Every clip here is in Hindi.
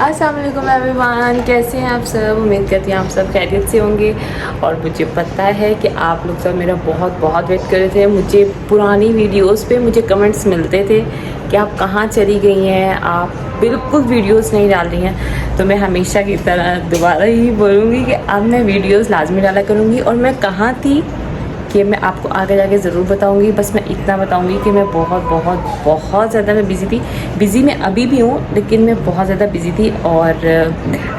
अस्सलाम वालेकुम एवरीवन, कैसे हैं आप सब। उम्मीद करती हैं आप सब खैरियत से होंगे। और मुझे पता है कि आप लोग सब मेरा बहुत बहुत वेट कर रहे थे। मुझे पुरानी वीडियोस पे मुझे कमेंट्स मिलते थे कि आप कहाँ चली गई हैं, आप बिल्कुल वीडियोस नहीं डाल रही हैं। तो मैं हमेशा की तरह दोबारा ही बोलूँगी कि अब मैं वीडियोस लाजमी डाला करूँगी। और मैं कहाँ थी कि मैं आपको आगे जाके ज़रूर बताऊंगी। बस मैं इतना बताऊंगी कि मैं बहुत बहुत बहुत ज़्यादा मैं बिज़ी थी। बिज़ी मैं अभी भी हूँ, लेकिन मैं बहुत ज़्यादा बिज़ी थी। और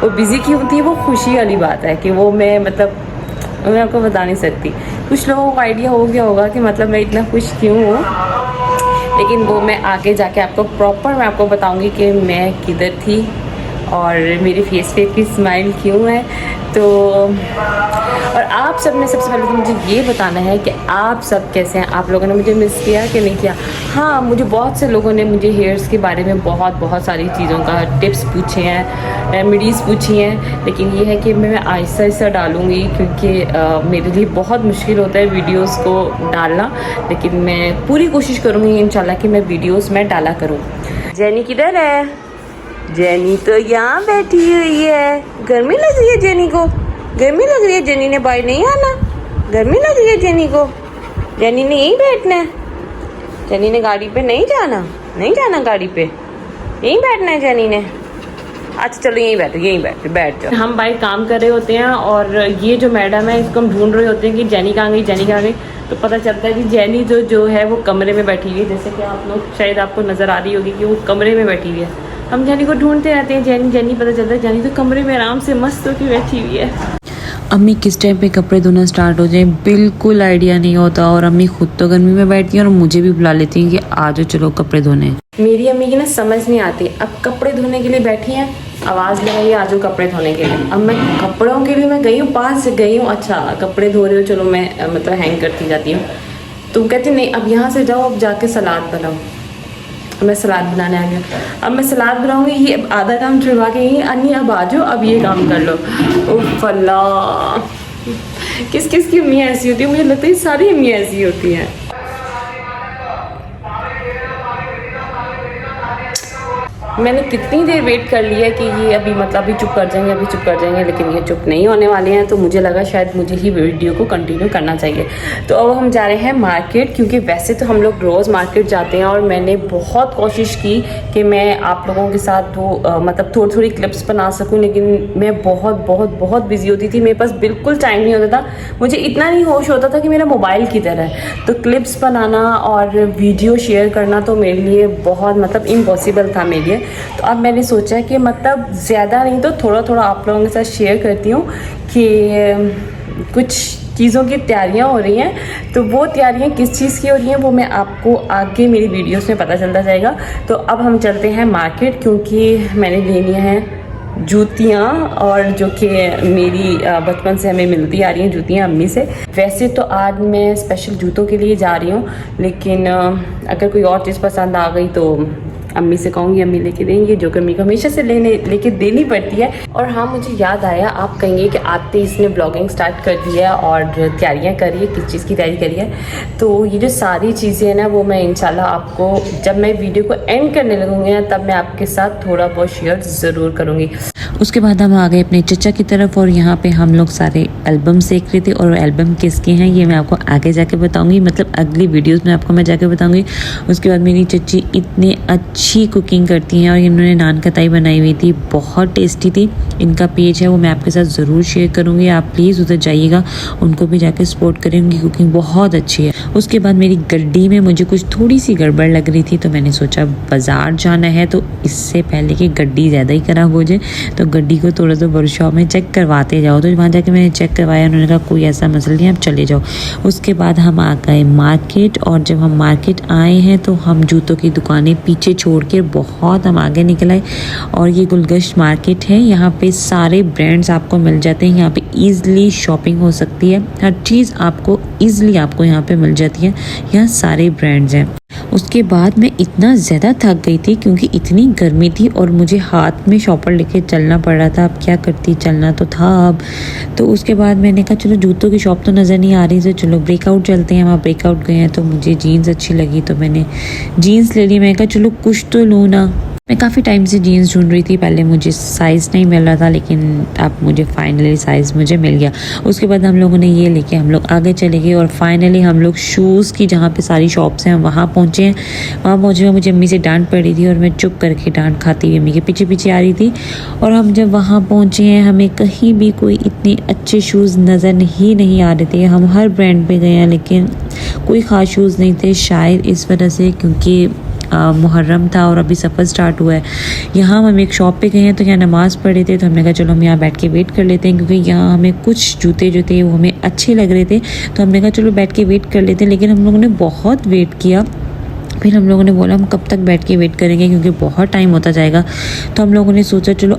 वो बिज़ी क्यों थी, वो खुशी वाली बात है कि वो मैं आपको बता नहीं सकती। कुछ लोगों को आइडिया हो गया होगा कि मतलब मैं इतना खुश क्यों हूँ, लेकिन वो मैं आगे जाके आपको प्रॉपर मैं आपको बताऊँगी कि मैं किधर थी और मेरे फेस पे इतनी स्माइल क्यों है। तो और आप सब ने सबसे पहले तो मुझे ये बताना है कि आप सब कैसे हैं। आप लोगों ने मुझे मिस किया कि नहीं किया। हाँ, मुझे बहुत से लोगों ने मुझे हेयर्स के बारे में बहुत सारी चीज़ों का टिप्स पूछे हैं, रेमेडीज़ पूछी हैं। लेकिन ये है कि मैं आहिस्ता आहिस्ता डालूँगी, क्योंकि मेरे लिए बहुत मुश्किल होता है वीडियोज़ को डालना। लेकिन मैं पूरी कोशिश करूँगी इंशाल्लाह कि मैं वीडियोज़ में डाला करूँ। जेनी किधर है? जेनी तो यहाँ बैठी हुई है। गर्मी लग रही है जेनी को, गर्मी लग रही है। जेनी ने बाहर नहीं आना, गर्मी लग रही है जेनी को। जेनी ने यहीं बैठना है, जेनी ने गाड़ी पे नहीं जाना, नहीं जाना गाड़ी पे, यहीं बैठना है जेनी ने। अच्छा चलो यहीं बैठ जाओ। हम बाहर काम कर रहे होते हैं और ये जो मैडम है इसको हम ढूंढ रहे होते हैं कि जेनी कहाँ गई, जेनी कहाँ गई। तो पता चलता है कि जेनी जो है वो कमरे में बैठी हुई है। जैसे कि आप लोग शायद आपको नज़र आ रही होगी कि वो कमरे में बैठी हुई है। हम जेनी को ढूंढते रहते हैं, जेनी पता चलता है जेनी तो कमरे में आराम से मस्त होकर बैठी हुई है। अम्मी किस टाइम पे कपड़े धोना स्टार्ट हो जाए बिल्कुल आइडिया नहीं होता। और अम्मी खुद तो गर्मी में बैठती हैं और मुझे भी बुला लेती हैं कि आ जाओ चलो कपड़े धोने। मेरी अम्मी की ना समझ नहीं आती। अब कपड़े धोने के लिए बैठी हैं, आवाज़ लगाई आ जाओ कपड़े धोने के लिए। अब मैं कपड़ों के लिए मैं गई हूँ, पास से गई हूँ। अच्छा कपड़े धो रहे हो, चलो मैं हैंग करती जाती हूँ। तुम कहती नहीं अब यहाँ से जाओ, अब जाके सलाद बनाओ। मैं सलाद बनाने आ गया। अब मैं सलाद बनाऊंगी, ये आधा काम छुड़वा के यही अन्नी अब आ जाओ, अब ये काम कर लो। उफ़ अल्लाह, किस किस की अम्मियाँ ऐसी होती है। मुझे लगता है सारी अम्मियाँ ऐसी होती हैं। मैंने कितनी देर वेट कर लिया कि ये अभी चुप कर जाएंगे, लेकिन ये चुप नहीं होने वाले हैं। तो मुझे लगा शायद मुझे ही वीडियो को कंटिन्यू करना चाहिए। तो अब हम जा रहे हैं मार्केट, क्योंकि वैसे तो हम लोग रोज़ मार्केट जाते हैं। और मैंने बहुत कोशिश की कि मैं आप लोगों के साथ वो थोड़ी क्लिप्स बना सकूँ, लेकिन मैं बहुत बिजी होती थी। मेरे पास बिल्कुल टाइम नहीं होता था। मुझे इतना नहीं होश होता था कि मेरा मोबाइल किधर है। तो क्लिप्स बनाना और वीडियो शेयर करना तो मेरे लिए बहुत इम्पॉसिबल था मेरे लिए। तो अब मैंने सोचा कि ज़्यादा नहीं तो थोड़ा आप लोगों के साथ शेयर करती हूँ कि कुछ चीज़ों की तैयारियाँ हो रही हैं। तो वो तैयारियाँ किस चीज़ की हो रही हैं वो मैं आपको आगे मेरी वीडियोस में पता चलता जाएगा। तो अब हम चलते हैं मार्केट, क्योंकि मैंने लेनी है जूतियाँ, और जो कि मेरी बचपन से हमें मिलती आ रही हैं जूतियाँ अम्मी से। वैसे तो आज मैं स्पेशल जूतों के लिए जा रही हूँ, लेकिन अगर कोई और चीज़ पसंद आ गई तो अम्मी से कहूँगी, अम्मी लेके देंगी, जो कि अम्मी को हमेशा से लेके देनी पड़ती है। और हाँ, मुझे याद आया, आप कहेंगे कि आते इसने ब्लॉगिंग स्टार्ट कर दी है और तैयारियाँ करी है, किस चीज़ की तैयारी करी है। तो ये जो सारी चीज़ें हैं ना, वो मैं इंशाल्लाह आपको जब मैं वीडियो को एंड करने लगूँगी तब मैं आपके साथ थोड़ा बहुत शेयर ज़रूर करूँगी। उसके बाद हम आ गए अपने चचा की तरफ और यहाँ पे हम लोग सारे एल्बम देख रहे थे। और एल्बम किसके हैं ये मैं आपको आगे जाके बताऊंगी, अगली वीडियोस में आपको मैं जाके बताऊंगी। उसके बाद मेरी चची इतनी अच्छी कुकिंग करती हैं और इन्होंने नान कताई बनाई हुई थी, बहुत टेस्टी थी। इनका पेज है वो मैं आपके साथ ज़रूर शेयर करूँगी, आप प्लीज़ उधर जाइएगा, उनको भी जाके सपोर्ट करें, उनकी कुकिंग बहुत अच्छी है। उसके बाद मेरी गड्डी में मुझे कुछ थोड़ी सी गड़बड़ लग रही थी, तो मैंने सोचा बाज़ार जाना है तो इससे पहले कि गड्डी ज़्यादा ही ख़राब हो जाए तो गड्डी को थोड़ा सा वर्कशॉप में चेक करवाते जाओ। तो वहाँ जाके मैंने चेक करवाया, उन्होंने कहा कोई ऐसा मसला नहीं, आप चले जाओ। उसके बाद हम आ गए मार्केट, और जब हम मार्केट आए हैं तो हम जूतों की दुकानें पीछे छोड़ के बहुत हम आगे निकल आए। और ये गुलगश्त मार्केट है, यहाँ पे सारे ब्रांड्स आपको मिल जाते हैं। यहाँ पे ईज़िली शॉपिंग हो सकती है, हर चीज़ आपको ईज़िली यहाँ पे मिल जाती है। यहाँ सारे ब्रांड्स हैं। उसके बाद मैं इतना ज़्यादा थक गई थी क्योंकि इतनी गर्मी थी और मुझे हाथ में शॉपर लेके चलना पड़ रहा था। अब क्या करती, चलना तो था अब। तो उसके बाद मैंने कहा चलो जूतों की शॉप तो नज़र नहीं आ रही, तो चलो ब्रेकआउट चलते हैं। वहाँ ब्रेकआउट गए हैं तो मुझे जीन्स अच्छी लगी तो मैंने जीन्स ले ली। मैंने कहा चलो कुछ तो लूँ ना। मैं काफ़ी टाइम से जीन्स ढूंढ रही थी, पहले मुझे साइज़ नहीं मिल रहा था लेकिन अब मुझे फाइनली साइज़ मुझे मिल गया। उसके बाद हम लोगों ने ये लेके हम लोग आगे चले गए और फाइनली हम लोग शूज़ की जहाँ पे सारी शॉप्स हैं वहाँ पहुँचे हैं। वहाँ पहुँचे हुए मुझे अम्मी से डांट पड़ी थी और मैं चुप करके डांट खाती हुई अम्मी के पीछे पीछे आ रही थी। और हम जब वहाँ पहुँचे हैं हमें कहीं भी कोई इतने अच्छे शूज़ नज़र नहीं आ रहे थे। हम हर ब्रांड पे गए हैं लेकिन कोई ख़ास शूज़ नहीं थे, शायद इस वजह से क्योंकि मुहर्रम था और अभी सफ़र स्टार्ट हुआ है। यहाँ हम एक शॉप पे गए हैं तो यहाँ नमाज़ पढ़े थे तो हमने कहा चलो हम यहाँ बैठ के वेट कर लेते हैं, क्योंकि यहाँ हमें कुछ जूते जो थे वो हमें अच्छे लग रहे थे तो हमने कहा चलो बैठ के वेट कर लेते हैं। लेकिन हम लोगों ने बहुत वेट किया। फिर हम लोगों ने बोला हम कब तक बैठ के वेट करेंगे क्योंकि बहुत टाइम होता जाएगा। तो हम लोगों ने सोचा चलो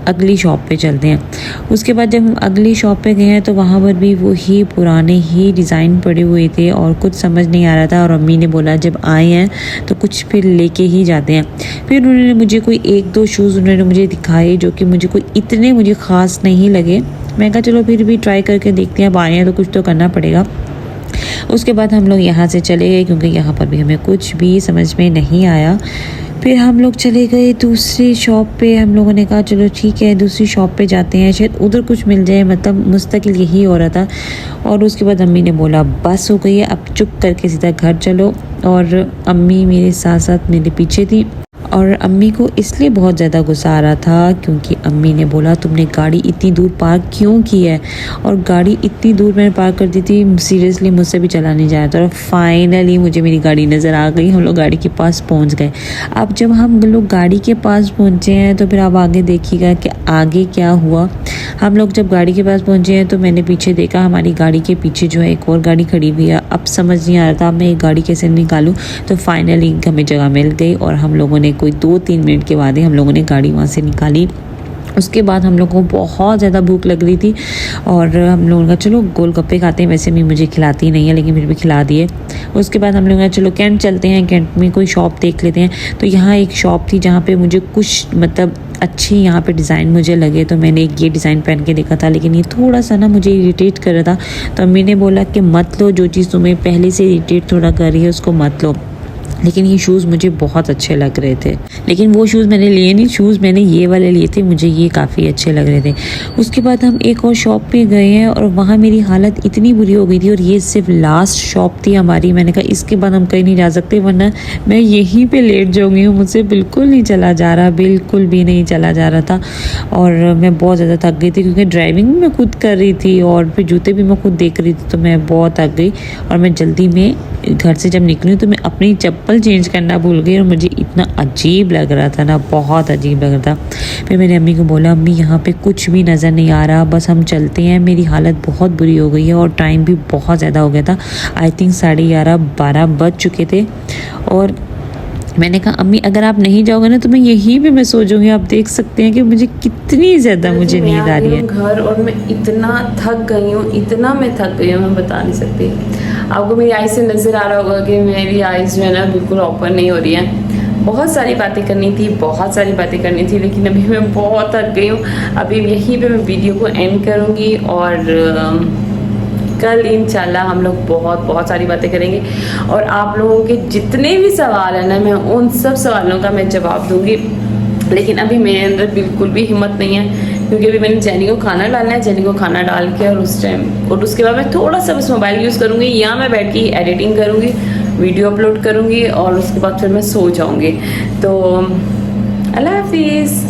अगली शॉप पे चलते हैं। उसके बाद जब हम अगली शॉप पे गए हैं तो वहाँ पर भी वही पुराने ही डिज़ाइन पड़े हुए थे और कुछ समझ नहीं आ रहा था। और अम्मी ने बोला जब आए हैं तो कुछ फिर लेके ही जाते हैं। फिर उन्होंने मुझे कोई एक दो शूज़ उन्होंने मुझे दिखाए जो कि मुझे कोई इतने मुझे ख़ास नहीं लगे। मैं कहा चलो फिर भी ट्राई करके देखते हैं, अब आए हैं तो कुछ तो करना पड़ेगा। उसके बाद हम लोग यहाँ से चले गए क्योंकि यहाँ पर भी हमें कुछ भी समझ में नहीं आया। फिर हम लोग चले गए दूसरी शॉप पे। हम लोगों ने कहा चलो ठीक है दूसरी शॉप पे जाते हैं, शायद उधर कुछ मिल जाए, मतलब मुस्तकिल यही हो रहा था। और उसके बाद अम्मी ने बोला बस हो गई है, अब चुप करके सीधा घर चलो। और अम्मी मेरे साथ साथ मेरे पीछे थी और अम्मी को इसलिए बहुत ज़्यादा गुस्सा आ रहा था क्योंकि अम्मी ने बोला तुमने गाड़ी इतनी दूर पार्क क्यों की है। और गाड़ी इतनी दूर मैंने पार्क कर दी थी, सीरियसली मुझसे भी चला नहीं जा रहा था। और फाइनली मुझे मेरी गाड़ी नज़र आ गई, हम लोग गाड़ी के पास पहुंच गए। अब जब हम लोग गाड़ी के पास पहुंचे हैं तो फिर आप आगे देखिएगा कि आगे क्या हुआ। हम लोग जब गाड़ी के पास पहुंचे हैं तो मैंने पीछे देखा, हमारी गाड़ी के पीछे जो है एक और गाड़ी खड़ी हुई है। अब समझ नहीं आ रहा था मैं एक गाड़ी कैसे निकालूं। तो फाइनली हमें जगह मिल गई और हम लोगों ने कोई 2-3 मिनट के बाद ही हम लोगों ने गाड़ी वहाँ से निकाली। उसके बाद हम लोगों को बहुत ज़्यादा भूख लग रही थी और हम लोगों का चलो गोलगप्पे खाते हैं। वैसे भी मुझे खिलाती नहीं है लेकिन फिर भी खिला दिए। उसके बाद हम लोग चलो कैंट चलते हैं, कैंट में कोई शॉप देख लेते हैं। तो यहाँ एक शॉप थी जहाँ पे मुझे कुछ मतलब अच्छी यहाँ पे डिज़ाइन मुझे लगे तो मैंने एक ये डिज़ाइन पहन के देखा था, लेकिन ये थोड़ा सा ना मुझे इरिटेट कर रहा था। तो अम्मी ने बोला कि मत लो, जो चीज़ तुम्हें पहले से इरिटेट थोड़ा कर रही है उसको मत लो। लेकिन ये शूज़ मुझे बहुत अच्छे लग रहे थे, लेकिन वो शूज़ मैंने लिए नहीं, शूज़ मैंने ये वाले लिए थे, मुझे ये काफ़ी अच्छे लग रहे थे। उसके बाद हम एक और शॉप पे गए हैं और वहाँ मेरी हालत इतनी बुरी हो गई थी और ये सिर्फ लास्ट शॉप थी हमारी। मैंने कहा इसके बाद हम कहीं नहीं जा सकते वरना मैं यहीं पे लेट जाऊँगी। मुझसे बिल्कुल नहीं चला जा रहा, बिल्कुल भी नहीं चला जा रहा था। और मैं बहुत ज़्यादा थक गई थी क्योंकि ड्राइविंग मैं खुद कर रही थी और फिर जूते भी मैं खुद देख रही थी, तो मैं बहुत थक गई। और मैं जल्दी में घर से जब निकली तो मैं अपनी चप्पल चेंज करना भूल गई और मुझे इतना अजीब लग रहा था ना, बहुत अजीब लग रहा था। फिर मैंने अम्मी को बोला अम्मी यहाँ पे कुछ भी नज़र नहीं आ रहा, बस हम चलते हैं। मेरी हालत बहुत बुरी हो गई है और टाइम भी बहुत ज़्यादा हो गया था। आई थिंक 11:30-12 बज चुके थे। और मैंने कहा अम्मी अगर आप नहीं जाओगे ना तो मैं यहीं पे मैं सो जाऊँगी। आप देख सकते हैं कि मुझे कितनी ज़्यादा मुझे नींद आ रही है घर। और मैं इतना थक गई हूँ, इतना मैं थक गई हूँ मैं बता नहीं सकती। आपको मेरी आईज से नज़र आ रहा होगा कि मेरी आईज जो है ना बिल्कुल ओपन नहीं हो रही है। बहुत सारी बातें करनी थी, बहुत सारी बातें करनी थी, लेकिन अभी मैं बहुत थक गई हूँ। अभी यहीं पे मैं वीडियो को एंड करूँगी और कल इंशाल्लाह हम लोग बहुत सारी बातें करेंगे। और आप लोगों के जितने भी सवाल हैं ना मैं उन सब सवालों का मैं जवाब दूँगी। लेकिन अभी मेरे अंदर बिल्कुल भी हिम्मत नहीं है क्योंकि अभी मैंने जैनी को खाना डालना है। जैनी को खाना डाल के और उस टाइम और उसके बाद मैं थोड़ा सा बस मोबाइल यूज़ करूँगी या मैं बैठ के एडिटिंग करूँगी, वीडियो अपलोड करूँगी और उसके बाद फिर मैं सो जाऊँगी। तो अल्लाह हाफिज़।